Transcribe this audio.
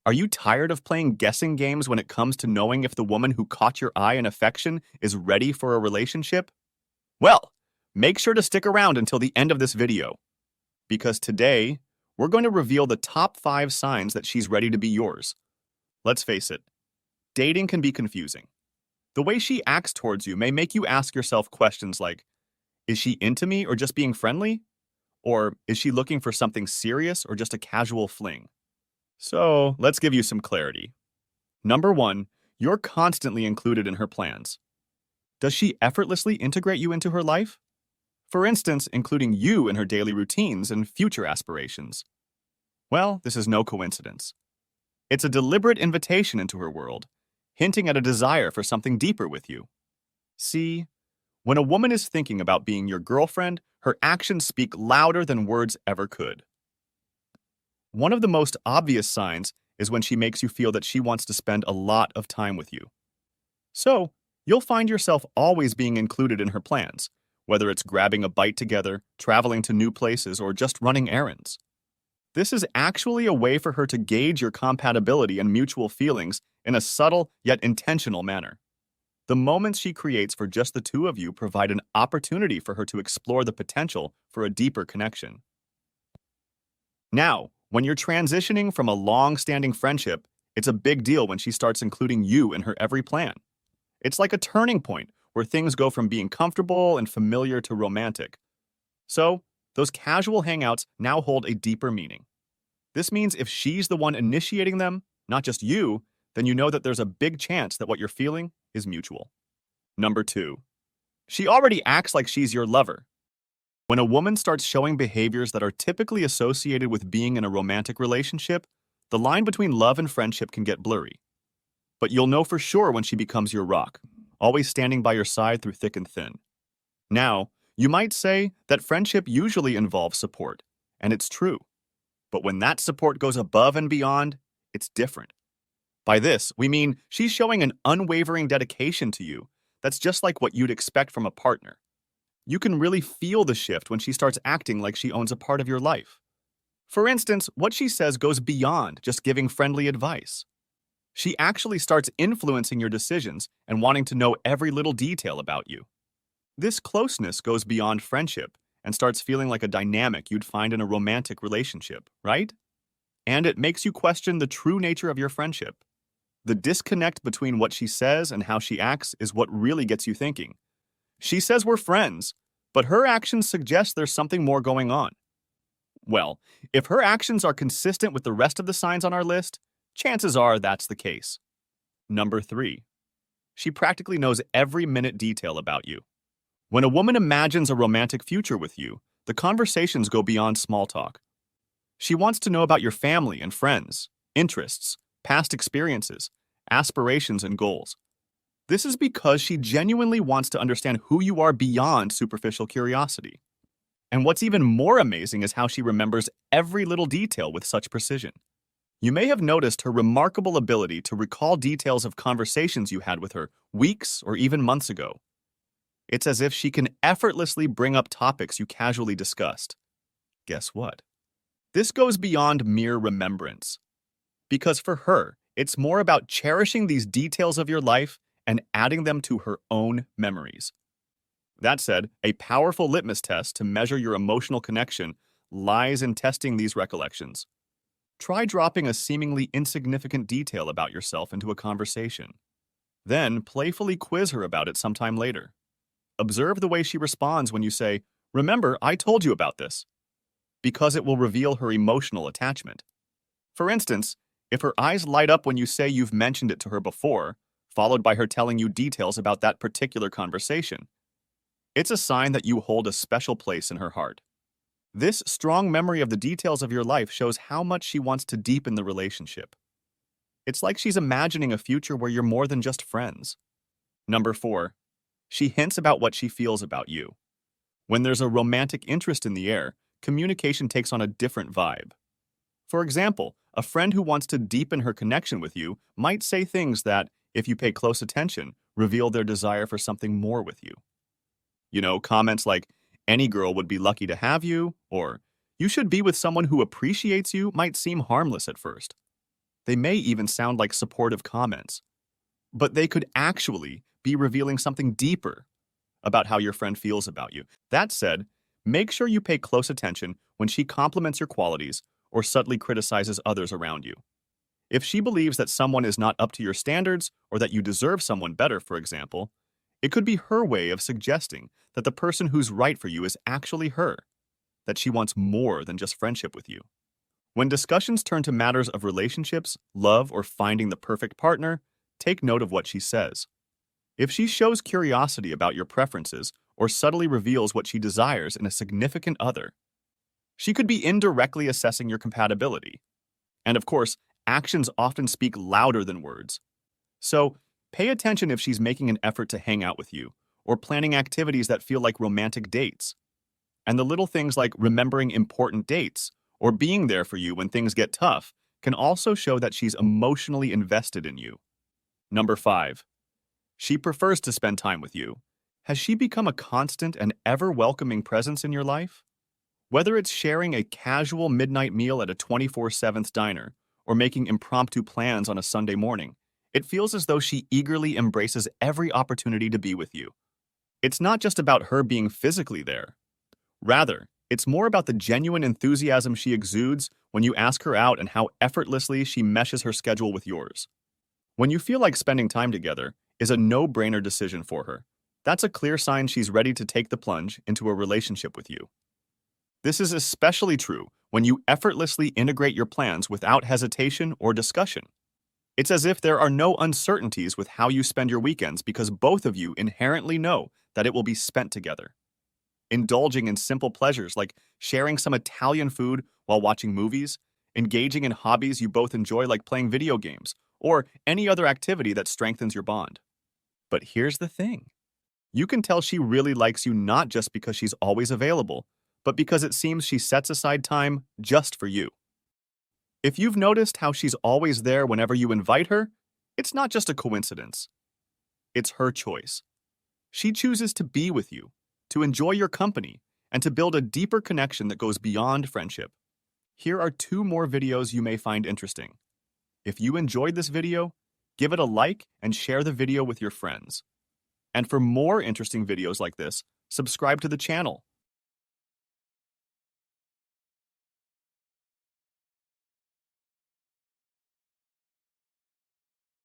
Are you tired of playing guessing games when it comes to knowing if the woman who caught your eye and affection is ready for a relationship? Well, make sure to stick around until the end of this video, because today we're going to reveal the top 5 signs that she's ready to be yours. Let's face it, dating can be confusing. The way she acts towards you may make you ask yourself questions like, is she into me or just being friendly? Or is she looking for something serious or just a casual fling? So, let's give you some clarity. Number 1, you're constantly included in her plans. Does she effortlessly integrate you into her life? For instance, including you in her daily routines and future aspirations. Well, this is no coincidence. It's a deliberate invitation into her world, hinting at a desire for something deeper with you. See, when a woman is thinking about being your girlfriend, her actions speak louder than words ever could. One of the most obvious signs is when she makes you feel that she wants to spend a lot of time with you. So, you'll find yourself always being included in her plans, whether it's grabbing a bite together, traveling to new places, or just running errands. This is actually a way for her to gauge your compatibility and mutual feelings in a subtle yet intentional manner. The moments she creates for just the two of you provide an opportunity for her to explore the potential for a deeper connection. Now, when you're transitioning from a long-standing friendship, it's a big deal when she starts including you in her every plan. It's like a turning point where things go from being comfortable and familiar to romantic. So, those casual hangouts now hold a deeper meaning. This means if she's the one initiating them, not just you, then you know that there's a big chance that what you're feeling is mutual. Number 2, she already acts like she's your lover. When a woman starts showing behaviors that are typically associated with being in a romantic relationship, the line between love and friendship can get blurry. But you'll know for sure when she becomes your rock, always standing by your side through thick and thin. Now, you might say that friendship usually involves support, and it's true. But when that support goes above and beyond, it's different. By this, we mean she's showing an unwavering dedication to you that's just like what you'd expect from a partner. You can really feel the shift when she starts acting like she owns a part of your life. For instance, what she says goes beyond just giving friendly advice. She actually starts influencing your decisions and wanting to know every little detail about you. This closeness goes beyond friendship and starts feeling like a dynamic you'd find in a romantic relationship, right? And it makes you question the true nature of your friendship. The disconnect between what she says and how she acts is what really gets you thinking. She says we're friends, but her actions suggest there's something more going on. Well, if her actions are consistent with the rest of the signs on our list, chances are that's the case. Number 3, she practically knows every minute detail about you. When a woman imagines a romantic future with you, the conversations go beyond small talk. She wants to know about your family and friends, interests, past experiences, aspirations, and goals. This is because she genuinely wants to understand who you are beyond superficial curiosity. And what's even more amazing is how she remembers every little detail with such precision. You may have noticed her remarkable ability to recall details of conversations you had with her weeks or even months ago. It's as if she can effortlessly bring up topics you casually discussed. Guess what? This goes beyond mere remembrance. Because for her, it's more about cherishing these details of your life and adding them to her own memories. That said, a powerful litmus test to measure your emotional connection lies in testing these recollections. Try dropping a seemingly insignificant detail about yourself into a conversation. Then playfully quiz her about it sometime later. Observe the way she responds when you say, "Remember, I told you about this," because it will reveal her emotional attachment. For instance, if her eyes light up when you say you've mentioned it to her before, followed by her telling you details about that particular conversation, it's a sign that you hold a special place in her heart. This strong memory of the details of your life shows how much she wants to deepen the relationship. It's like she's imagining a future where you're more than just friends. Number 4, she hints about what she feels about you. When there's a romantic interest in the air, communication takes on a different vibe. For example, a friend who wants to deepen her connection with you might say things that, if you pay close attention, reveal their desire for something more with you. Comments like, "Any girl would be lucky to have you," or "You should be with someone who appreciates you," might seem harmless at first. They may even sound like supportive comments, but they could actually be revealing something deeper about how your friend feels about you. That said, make sure you pay close attention when she compliments your qualities or subtly criticizes others around you. If she believes that someone is not up to your standards or that you deserve someone better, for example, it could be her way of suggesting that the person who's right for you is actually her, that she wants more than just friendship with you. When discussions turn to matters of relationships, love, or finding the perfect partner, take note of what she says. If she shows curiosity about your preferences or subtly reveals what she desires in a significant other, she could be indirectly assessing your compatibility. And of course, actions often speak louder than words. So, pay attention if she's making an effort to hang out with you or planning activities that feel like romantic dates. And the little things like remembering important dates or being there for you when things get tough can also show that she's emotionally invested in you. Number 5. She prefers to spend time with you. Has she become a constant and ever-welcoming presence in your life? Whether it's sharing a casual midnight meal at a 24/7 diner or making impromptu plans on a Sunday morning, it feels as though she eagerly embraces every opportunity to be with you. It's not just about her being physically there. Rather, it's more about the genuine enthusiasm she exudes when you ask her out and how effortlessly she meshes her schedule with yours. When you feel like spending time together is a no-brainer decision for her, that's a clear sign she's ready to take the plunge into a relationship with you. This is especially true when you effortlessly integrate your plans without hesitation or discussion. It's as if there are no uncertainties with how you spend your weekends because both of you inherently know that it will be spent together. Indulging in simple pleasures like sharing some Italian food while watching movies, engaging in hobbies you both enjoy like playing video games, or any other activity that strengthens your bond. But here's the thing. You can tell she really likes you not just because she's always available, but because it seems she sets aside time just for you. If you've noticed how she's always there whenever you invite her, it's not just a coincidence. It's her choice. She chooses to be with you, to enjoy your company, and to build a deeper connection that goes beyond friendship. Here are 2 more videos you may find interesting. If you enjoyed this video, give it a like and share the video with your friends. And for more interesting videos like this, subscribe to the channel.